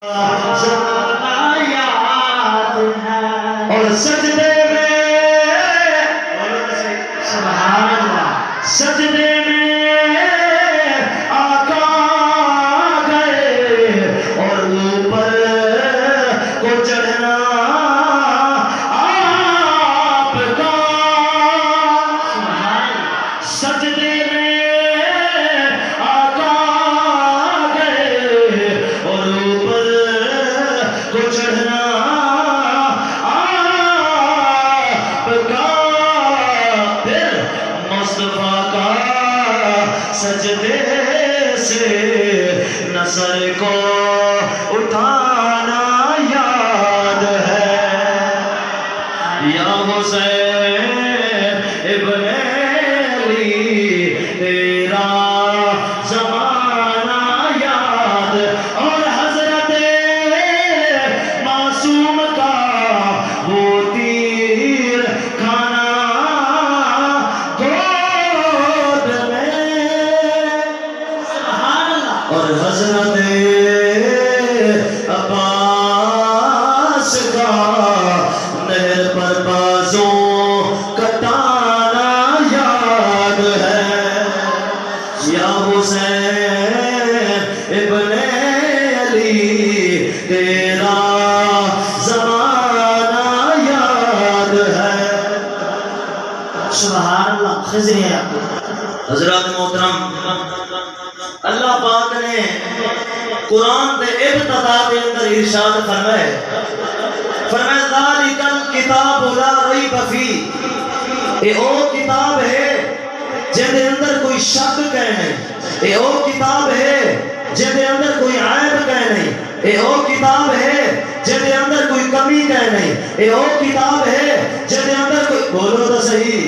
اور سجدے میں سبحان اللہ، سجدے میں آقا گئے اور اوپر کو چڑھنا آپ کا، سجدے میں آقا گئے اور اوپر کو چڑھنا آپ کا، پھر مصطفیٰ کا سجدے سے نظر کو اٹھانا یاد ہے، یا حسین ابن علی تیرا زمانہ یاد، اور حضرت معصوم کا وہ تیر کھانا گود میں، اور حضرت عباس کا نہر پر بازوں کٹانا یاد ہے، یا حسین ابن علی تیرا زمانہ یاد ہے، سبحان اللہ۔ خضر ہے حضرات محترم، اللہ پاک نے قرآن دے ابتدا دے اندر ارشاد فرمائے ذالک الکتاب لا ریب فیہ، اے او کتاب ہے جن دے اندر کوئی شک کہیں نہیں، اے او کتاب ہے جن دے اندر کوئی عیب کہیں نہیں، اے او کتاب ہے جن دے اندر کوئی کمی کہیں نہیں، اے او کتاب ہے جن دے اندر کوئی، بولو تو صحیح،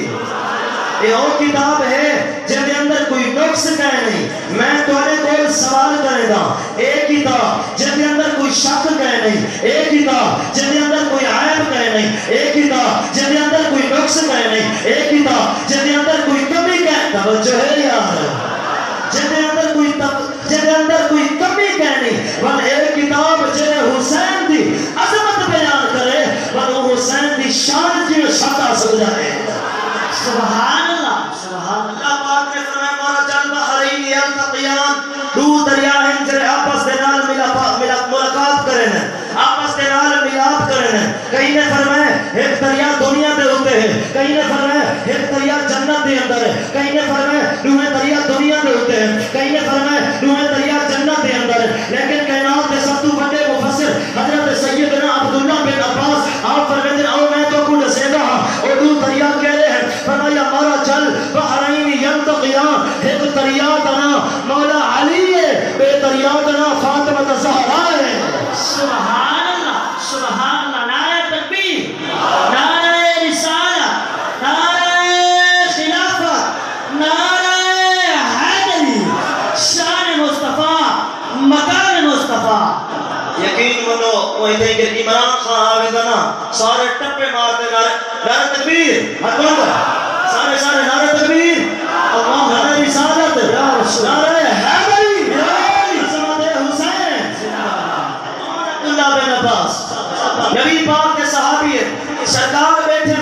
اے او کتاب ہے جن دے اندر کوئی نقص کہیں نہیں۔ میں تمہارے کوئی سوال کرے گا، ایک کتاب جن دے اندر کوئی شک کہیں نہیں، ایک کتاب جن دے اندر کوئی عیب کہیں نہیں، ایک کتاب جن دے اندر کوئی نقص کہیں نہیں، ایک کتاب جن دے اندر کوئی کمی کہیں، توجہ ہے یار، جن دے اندر کوئی کمی کہیں نہیں، بل ایک کتاب جن حسین دی عظمت بیان کرے، بل حسین دی شان کی شکا سمجھا ہے، سبحان اللہ، سبحان اللہ۔ پاک نے فرمایا مرج البحرین یلتقیان، دو دریا ہیں جنہیں آپس دے نال ملاقات کریں ہیں، آپس دے نال ملاپ کریں ہیں، کئی نے فرمایا ایک دریا دنیا دے ہوتے ہیں، کئی نے فرمایا ایک دریا جنت دے اندر ہے، کئی نے فرمایا دوہے دریا دنیا دے ہوتے ہیں، کئی نے فرمایا دوہے دریا جنت دے اندر ہے، لیکن کائنات دے سب تو بڑے مفسر حضرت سیدنا عبداللہ بن عباس آپ فرماتے ہیں او میں تو کو نسیدہ اور دو دریا کہہ رہے ہیں، فرمایا مارا چل بحرین ینتقیان، ایک دریا تنا مولا علی ہے، بے دریا تنا فاطمہ زہرا ہے، سبحان اللہ، سبحان اللہ۔ نعرہ تکبیر، نعرہ رسالہ، نعرہ خلافت، نعرہ حیدری، شان مصطفیٰ، مکان مصطفیٰ۔ یقین منو وہی تھے کہ عمران خان آویدنا سارے ٹپے مارتے نعرہ تکبیر، سارے نعرہ تکبیر، اللہ نعرہ رسالت، نعرہ حیدری، عظمت حسین، عبداللہ بن عباس نبی پاک کے صحابی ہے، سرکار بیٹھے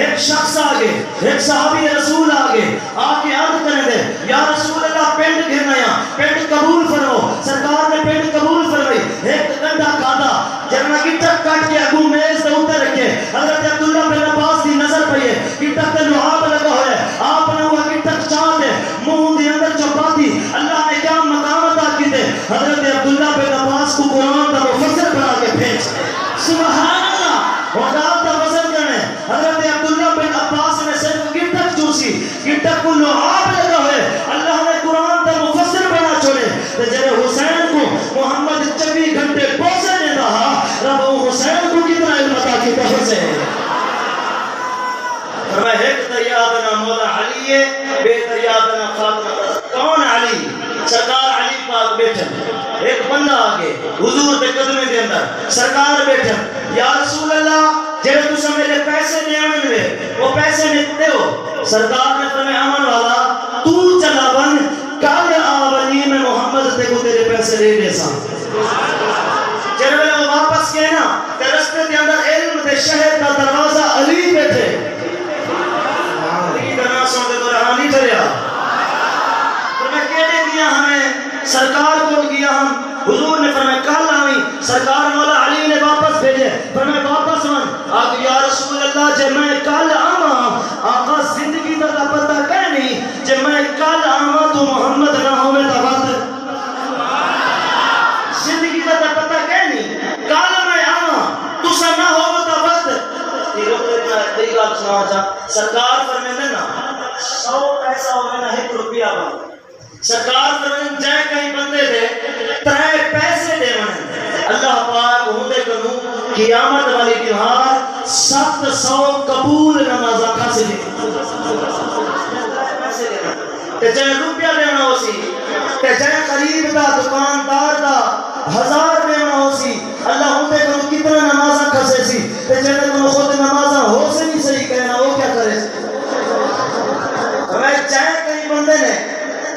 ایک شخص آگے، ایک صحابی رسول آگے آکے عرض کریں دے یا رسول اللہ پینٹ گھرنا یا پینٹ قبول فرمو، سرکار نے پینٹ قبول فرمائی، ایک گنڈا کھادا جنہ کی ٹک کٹ کے ابو میز دے اوپر رکھے، حضرت عبداللہ بن عباس دی نظر پئیے کہ ٹک تے لعاب لگا ہوئے، آپ نے ہوا کہ ٹک چاہتے منہ دی اندر چپاتی، اللہ نے کیا مقام عطا کی دے، حضرت عبداللہ بن عباس کو قرآن کا مفسر بنا کے بھیج، سبحان اللہ، اور رات کا وزن کرنے، حضرت عبداللہ بن عباس نے صرف گٹک چوسی، گٹک کو لعاب لگا ہوئے، اللہ نے قرآن کا مفسر بنا چھوڑے، تو جنہیں حسین کو محمد 24 گھنٹے پوسے نے رہا، رب حسین کو کتنا علم عطا کی طرف سے فرمائے ایک دریا بنا مولا علی ہے، بے دریا بنا فاطمہ، کون علی؟ سرکار علی پاک بیٹھے، ایک بندہ آگے حضور دے قدمے دے اندر سرکار بیٹھے، یا رسول اللہ جب تسا میرے پیسے دے آنے میں وہ پیسے ملتے ہو، سرکار نے فرمایا امن والا تو چلا بن کل آولی میں محمد تے کو تیرے پیسے لے لے سا، سرکار مولا علی نے واپس بھیجے، فرمایا واپس من آگے یا رسول اللہ جے میں کل آواں آقا زندگی دا پتہ کہ نہیں جے میں کل آواں تو محمد نہ ہوے تا وقت زندگی دا پتہ کہ نہیں کل میں آواں تسا نہ ہوے تا وقت یہ روک گل سنا چاہ سرکار فرماندے نا 100 پیسہ ہوے نا 1 روپیہ با سرکار فرماندے جے کہیں بندے دے 3 پیسے دے اللہ پاک ہوندے کنوں قیامت والی دن 700 قبول نمازاں حاصل تے جے روپیہ دینا ہو سی تے جے قریب دا دکاندار دا 1000 دینا ہو سی اللہ ہوندے کنوں کتنا نمازاں کھسے سی تے جے کنوں خود نمازاں ہو سے نہیں صحیح کہنا وہ کیا کرے میں چاہے کہیں بندے نے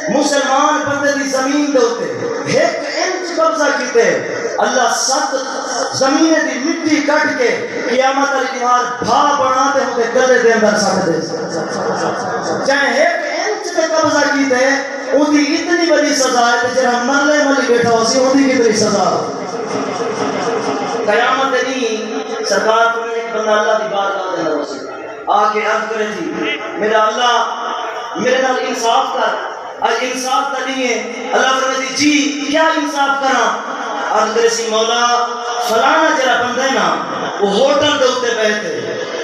مسلمان بندے دی زمین دے ہوتے 1 انچ قبضہ کیتے اللہ 7 زمین دی مٹی کٹ کے قیامت علی دیوار بھا بناتے ہوتے گلے دے اندر سٹ دے چاہے 1 انچ پہ قبضہ کیتے ان دی اتنی بڑی سزا ہے جہاں مرلے ملی بیٹھا ہو سی ان دی کتنی سزا قیامت نہیں سرکار کو ایک بندہ اللہ دی بارگاہ دے اندر ہو سی آ کے عرض کرے جی میرا اللہ میرے نال انصاف کر آج انصاف کا نہیں ہے اللہ فرماتے جی کیا انصاف کرا عرض کرے سی مولا فلانا جرا بندہ ہے نا وہ ہوٹل دے اوتے بیٹھے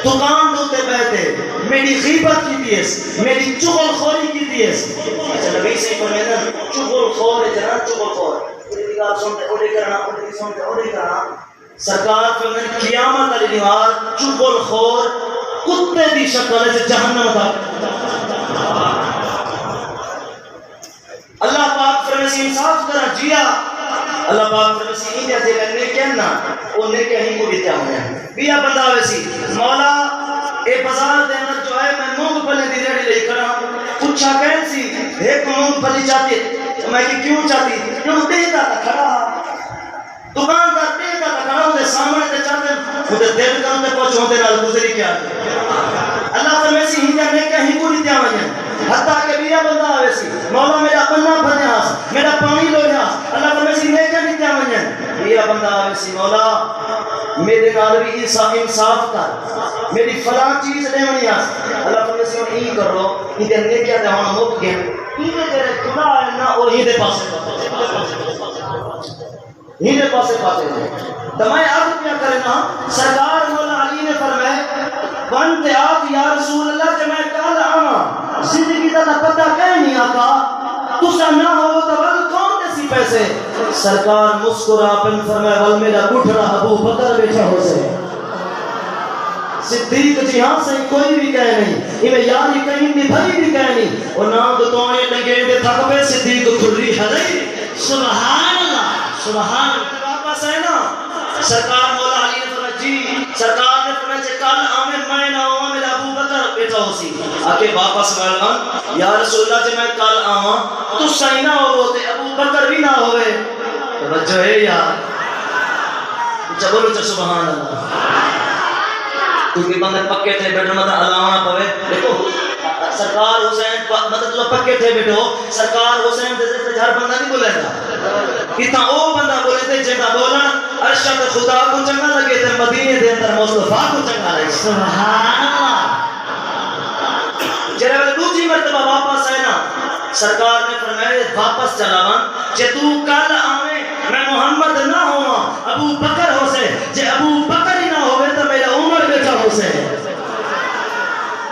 دکان دے اوتے بیٹھے میری غیبت کیتی ہے میری چغل خوری کیتی ہے اچھا نبی سے فرمایا چغل خور ہے جنا چغل خور میری بات سنتے اوڑے کرنا اوڑے سنتے اوڑے کرنا سرکار فرماتے قیامت علی دیوار چغل خور کتے دی شکل ہے جہنم دا اللہ پاک فرماتے انصاف کرا جیا اللہ پاک فرماتے انجا جے کرنے کہنا او نے کہیں کو بیتیا ہویا بیا بندہ ہوئے سی مولا اے بازار دے اندر جو ہے میں مونگ پھلی دی ریڑھی لے کھڑا پوچھا کہن سی ایک مونگ پھلی چاہتی ہے میں کہ کیوں چاہتی کیوں دیتا تھا کھڑا دکاندار دیتا تھا کھڑا ہوتے سامنے تے چاہتے ہوتے دل کرتے پہنچ ہوتے نال گزری کیا اللہ فرماتے انجا نے کہیں کو بیتیا ہویا حتیٰ کہ بیا بندہ آوے سی مولا میرا پنہ بھنے آس میرا پانی لو جاس اللہ فرماتے سی میں کیا نہیں کیا منجن بیا بندہ آوے سی مولا میرے نال بھی انصاف کر میری فلاں چیز لے منی آس اللہ فرماتے سی ہوں این کرو این دے نے کیا دے ہوں مک گیا این دے تیرے خدا ہے نا اور این دے پاسے پاسے دمائے عرض کیا کرے نا سرکار مولا علی نے فرمائے بنتے آپ یا رسول اللہ کہ میں کل آنا زندگی دا پتہ کہیں نہیں آقا تسا نہ ہو تو ول کون کسی پیسے سرکار مسکرا پن فرمائے ول میرا گٹھڑا ابو بکر بیٹھا ہو سے صدیق جی ہاں سے کوئی بھی کہہ نہیں انہیں یاری کہیں بھی بھری بھی کہہ نہیں اور نام تو تونے لگے دے تھک پہ صدیق کھلی حضی سبحان اللہ سبحان اللہ واپس ہے نا سرکار مولا علی نے فرمایا جی سرکار نے فرمایا کہ کل آمن میں نہ ہوں میرا ابو بکر بیٹا ہو سی آکے واپس ملان یا رسول اللہ جب میں کل آواں تو صحیح نہ ہوتے ابو بکر بھی نہ ہوئے توجہ ہے یار چبولو چا سبحان اللہ کیونکہ بندے پکے تھے بیٹھو مطلب علاوہ پوے دیکھو سرکار حسین مطلب تو پکے تھے بیٹھو سرکار حسین دے ہر بندہ نہیں بولے گا اتنا او بندہ بولے تھے جنہ بولا ارشد خدا کو چنگا لگے تھے مدینے دے اندر مصطفیٰ کو چنگا لگے سبحان اللہ جرے والے دوسری مرتبہ واپس آئے نا سرکار نے فرمایا واپس چلاوان جے تو کل آوے میں محمد نہ ہوا ابو بکر ہو سے جے ابو بکر ہی نہ ہوئے تو میرا عمر بیٹا ہو سے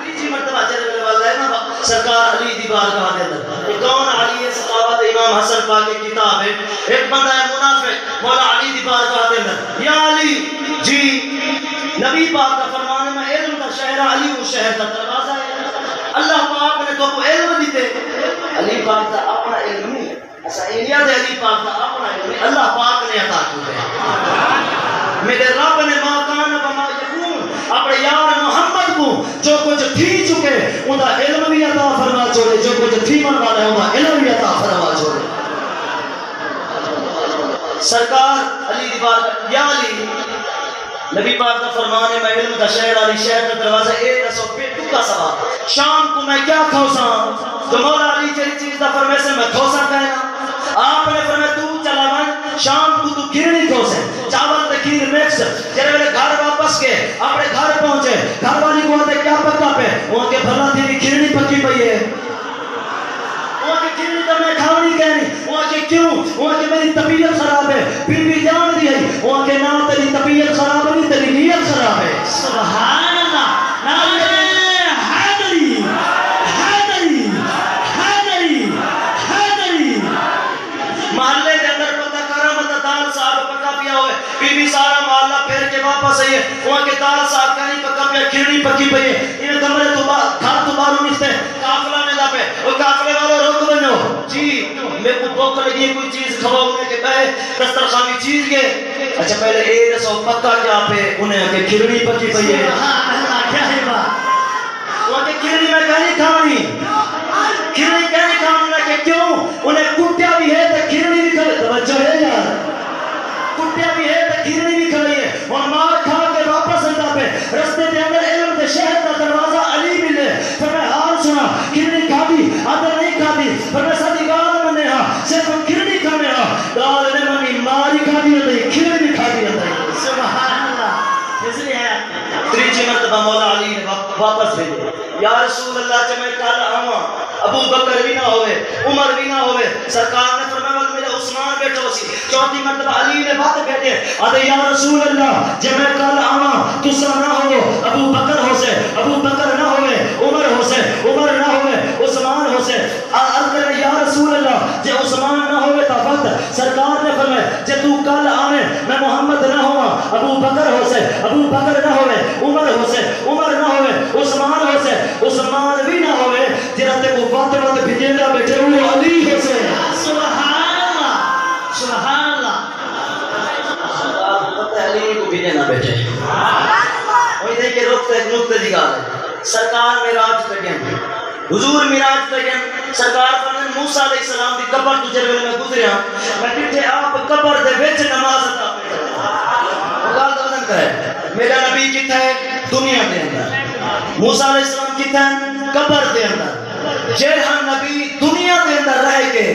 تیسری مرتبہ چلے والے ہے نا سرکار علی دی بارگاہ دے اندر یہ کون علی ہے صحابہ امام حسن پاک کی کتاب ہے ایک بندہ ہے منافق مولا علی دی بارگاہ دے اندر یا علی جی نبی پاک کا فرمان ہے میں علم کا شہر علی وہ شہر کا دروازہ ہے اللہ پاک نے تو کو علم دیتے علی پاک کا اپنا علم نہیں ایسا انڈیا دے علی پاک کا اپنا علم اللہ پاک نے عطا کیا میرے رب نے ما کان و ما یکون اپنے یار محمد کو جو کچھ تھی چکے ان کا علم بھی عطا فرما چھوڑے جو کچھ تھی من والا ہے ان کا علم بھی عطا فرما چھوڑے سرکار علی دیوار یا علی نبی پاک کا فرمان ہے میں علم کا شہر علی شہر کا دروازہ اے رسو پیٹو کا سوال شام کو میں کیا کھوسا تو مولا علی چلی چیز دا فرمائے سے میں کھوسا کہنا آپ نے فرمائے تو چلا من شام کو تو گرنی کھوسے وہ کہ نہ تیری طبیعت خراب ہے تیری نیت خراب ہے. سبحان اللہ. نعرہ حیدری حیدری حیدری حیدری. محلے کے اندر پتہ کرم دال صاحب پکا پیا ہوئے بی بی سارا محلہ پھر کے واپس آئیے وہاں کے دال صاحب کہیں پکا پیا کھیڑی پکی پئی ہے یہ کمرے تو گھر تو باہر نکلتے قافلہ میں لا پہ وہ قافلے والوں روک بنو جی میرے کو بھوک لگی ہے کوئی چیز کھواؤں کے بے دسترخوانی چیز کے اچھا پہلے ایک سو پکا کیا پہ انہیں کہ کھیڑی پکی پئی ہے. سبحان اللہ. کیا ہے بات. وہاں کے کھیڑی میں کہیں کھانی کھیڑی کہیں کھانی نہ کہ کیوں انہیں کٹیا بھی ہے تو کھیڑی بھی کھائی. توجہ ہے یار کٹیا بھی ہے تو کھیڑی بھی کھائی ہے. اور مار کھا کے واپس انتا پہ رستے دے اندر علم دے شہر کا دروازہ علی ملے پھر میں حال سنا کھیڑی کھا دی آدھر نہیں کھا دی پھر میں ساتھی گال منے ہاں صرف کھیڑی کھانے ہاں گال نے منی ماری کھا دی ہوتا ہے کھیڑی بھی کھا دی ہوتا ہے. سبحان اللہ. اس لیے ہے تیجی مرتبہ مولا علی نے واپس بھیجے یا رسول اللہ جب میں کل آواں ابو بکر بھی نہ ہوئے عمر بھی نہ ہوئے سرکار نے فرمایا بل میرے عثمان بیٹھو سی. چوتھی مرتبہ علی نے بات بھیجے آدھے یا رسول اللہ جب میں کل آواں تسا نہ ہو ابو بکر ہو سے ابو بکر نہ ہوئے عمر ہو سے عمر نہ ہوئے عثمان ہو سے عرض کرے یا رسول اللہ جب عثمان نہ ہوئے تا وقت سرکار نے فرمایا جب تو کل آویں میں محمد نہ ہوا ابو بکر ہو سے ابو بکر نہ ہوئے عمر ہو سے عمر نہ ہوئے عثمان ہو سے عثمان بھی نہ ہوئے جنہاں تے وہ وقت وقت بھیجیندہ بیٹھے ہوئے علی ہو سے. سبحان اللہ. سبحان اللہ. علی کو بھیجے نہ بیٹھے وہی دے کہ رکھتے ایک نکتے دی گا ہے سرکار میراج کٹیں حضور میراج کٹیں سرکار فرمائے موسیٰ علیہ السلام دی قبر تجھے میں گزریا میں کہتے آپ قبر دے بیچ نماز عطا پہ مقال دوزن کرے میرا نبی کتا ہے دنیا دے اندر موسیٰ علیہ السلام کتا ہے قبر دے اندر جہاں نبی دنیا دے اندر رہ کے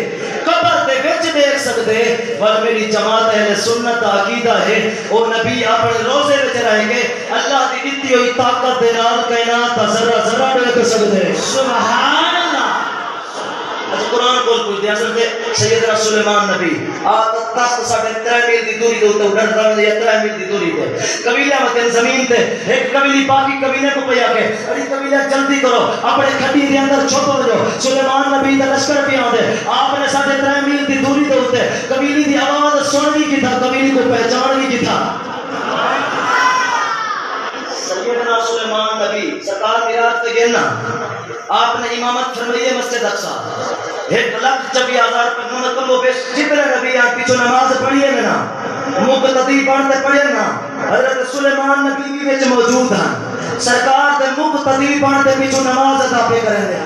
قبر دے وچ دیکھ سکتے پر میری جماعت اہل سنت عقیدہ ہے وہ نبی اپنے روزے وچ رہ کے اللہ دی دتی ہوئی طاقت دے نال کائنات دا ذرہ ذرہ دیکھ سکتے. سبحان اللہ. اچھا قرآن بول پوچھ دیا اصل سے سیدنا سلیمان نبی آتا تخت ساڑھے 3 میل دی دوری دے ہوتا ڈر دار یا 3 میل دی دوری دے قبیلہ مطلب زمین تے ایک قبیلی باقی قبیلے کو پیا کے ارے قبیلہ جلدی کرو اپنے کھٹی دے اندر چھپ ہو جاؤ سلیمان نبی دا لشکر پہ آدھے آپ نے 3.5 میل دی دوری دے ہوتے قبیلی دی آواز سننی کی تھا قبیلی کو پہچاننی کی تھا. سیدنا سلیمان نبی سرکار میراج پہ گئے نا آپ نے امامت فرمائی ہے مسجد اقصی 1,24,000 پر منقم و بیش جتنے نبی آن پیچھو نماز پڑھئے نا مقتدی پڑھتے پڑھے نا حضرت سلیمان نبی بھی وچ موجود ہیں سرکار دے مقتدی پڑھتے پیچھو نماز ادا پہ کریں دے.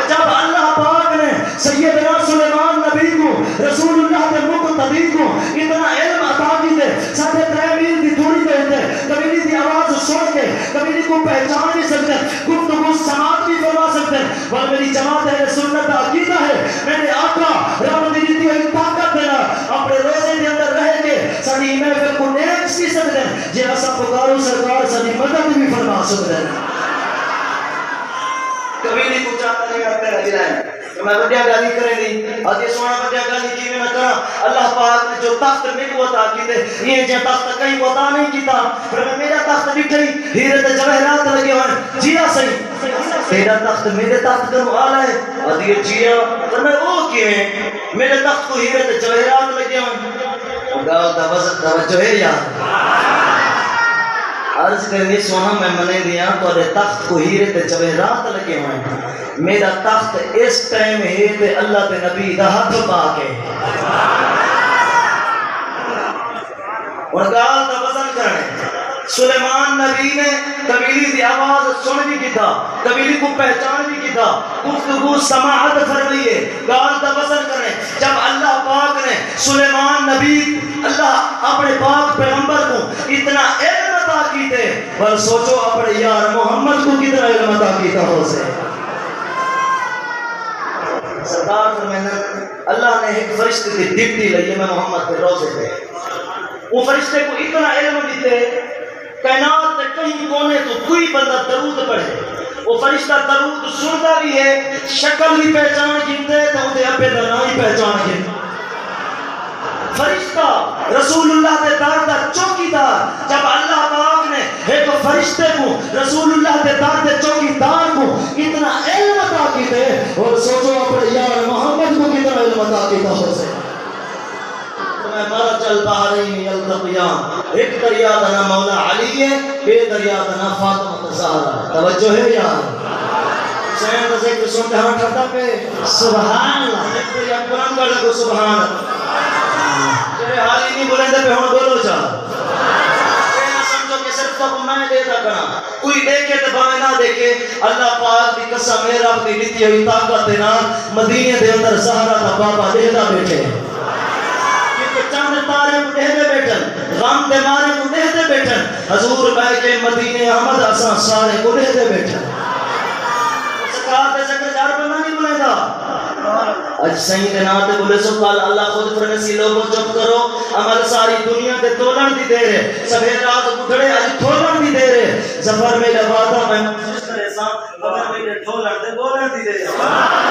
جب اللہ پاک نے سیدنا سلیمان نبی کو رسول اللہ دے مقتدی کو اتنا علم عطا کی دے 3.5 میل دی دوری دے ہوتے قبیلی دی آواز سن کے قبیلی کو پہچان بھی سکتے گفتگو سماعت بھی فرما سکتے اور میری جماعت ہے سنت عقیدہ ہے میرے آقا رب دی دیتی ہوئی طاقت دینا اپنے روزے کے اندر رہ کے ساری محفل کو نیک سی سکتے ہیں جی ایسا پکارو سرکار ساری مدد بھی فرما سکتے ہیں. قبیلی کو چاہتا نہیں کرتے رہ جلائیں میں بڑیا گالی کریں دی آج یہ سونا بڑیا گالی کی میں کرا اللہ پاک نے جو تخت میں کو عطا کی دے یہ جو تخت کہیں کو عطا نہیں کیتا پھر میں میرا تخت بٹھئی ہیرے تے جواہرات لگے ہوئے جیا صحیح تیرا تخت میرے تخت کرو آلہ ہے اور یہ جیا پھر میں او کیے میرے تخت کو ہیرے تے جواہرات لگے ہوئے گاؤ دا وزن توجہ ہے یا عرض کرنی سونا میں منے دیا تو تخت کو ہیرے تے جواہرات لگے ہوئے میرا تخت اس ٹائم ہے تے اللہ تے نبی دا ہاتھ پاک ہے اور گال دا وزن کرنے سلیمان نبی نے قبیلی دی آواز سن بھی کی تھا قبیلی کو پہچان بھی کی تھا گفتگو سماعت فرمائیے گال دا وزن کرنے جب اللہ پاک نے سلیمان نبی اللہ اپنے پاک پیغمبر کو اتنا علم عطا کیتے پر سوچو اپنے یار محمد کو کتنا علم عطا کیتا ہو سے سرکار فرمائنا اللہ نے ایک فرشتے کی ڈپٹی لئی میں محمد کے روزے پہ وہ فرشتے کو اتنا علم دیتے کائنات میں کہیں کونے تو کوئی بندہ درود پڑھے وہ فرشتہ درود سنتا بھی ہے شکل بھی پہچان گنتے تو انہیں اپنے دنائی پہچان گنتے فرشتہ رسول اللہ دے در دا چوکیدار جب اللہ پاک نے ایک فرشتے کو رسول اللہ دے در دے چوکیدار کو اتنا علم عطا کیتے اور سوچو اپنے یار محمد کو کتنا علم عطا کیتا ہو سے میں مرج البحرین یلتقیان ایک دریا دا نام مولا علی ہے ایک دریا دا نام فاطمہ زہرا توجہ ہے یار حسین کا ذکر سنتے ہاں ٹھٹا پہ سبحان اللہ ایک دریا قرآن کا لگو سبحان اللہ تیرے حالی نہیں بولیں دے پہ ہون بولو چاہ سمجھو کہ صرف تب میں دیتا کرنا کوئی دیکھے تو باوے نہ دیکھے اللہ پاک دی قسم ہے رب دی دیتی ہوئی طاقت دینا مدینے دے اندر زہرا دا بابا دیکھتا بیٹھے چند تارے کو دے بیٹھن غم دے مارے کو دے بیٹھن حضور بہ کے مدینے احمد اساں سارے کو دے بیٹھن سکار دے سکر جار پر نہیں بولے گا اج صحیح دے ناتے بولے سو کال اللہ خود فرنسی لوگوں چپ کرو عمل ساری دنیا دے تولن دی دے رہے سبھی رات بڑھڑے اج تولن دی دے رہے زفر میں لباتا میں محسوس کرے سام مگر میں ٹھولن دے بولن دی دے رہے